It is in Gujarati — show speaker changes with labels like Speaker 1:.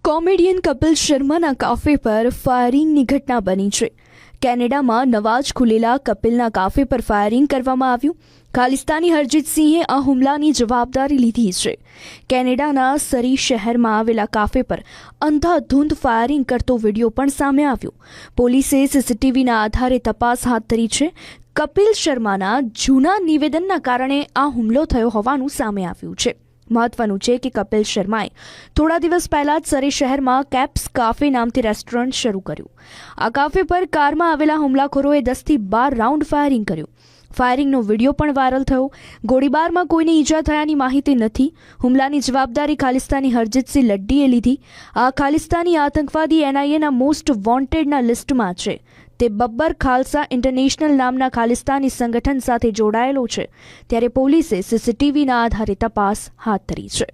Speaker 1: કોમેડિયન કપિલ શર્માના કાફે પર ફાયરિંગની ઘટના બની છે। કેનેડામાં નવા જ ખુલેલા કપિલના કાફે પર ફાયરિંગ કરવામાં આવ્યું। ખાલિસ્તાની હરજીત સિંહે આ હુમલાની જવાબદારી લીધી છે। કેનેડાના સરી શહેરમાં આવેલા કાફે પર અંધાધૂંધ ફાયરિંગ કરતો વિડીયો પણ સામે આવ્યો। પોલીસે સીસીટીવીના આધારે તપાસ હાથ ધરી છે। કપિલ શર્માના જૂના નિવેદનના કારણે આ હુમલો થયો હોવાનું સામે આવ્યું છે। મહત્વનું છે કે કપિલ શર્માએ થોડા દિવસ પહેલા જ સરી શહેરમાં કેપ્સ કાફે નામથી રેસ્ટોરન્ટ શરૂ કર્યું। આ કાફે પર કારમાં આવેલા હુમલાખોરોએ 10 થી 12 રાઉન્ડ ફાયરિંગ કર્યું। ફાયરિંગનો વિડીયો પણ વાયરલ થયો। ગોળીબારમાં કોઈને ઈજા થયાની માહિતી નથી। હુમલાની જવાબદારી ખાલિસ્તાની હરજીતસિંહ લડ્ડીએ લીધી। આ ખાલિસ્તાની આતંકવાદી NIAના મોસ્ટ વોન્ટેડના લિસ્ટમાં છે। તે બબ્બર ખાલસા ઇન્ટરનેશનલ નામના ખાલિસ્તાની સંગઠન સાથે જોડાયેલો છે। ત્યારે પોલીસે સીસીટીવીના આધારે તપાસ હાથ ધરી છે।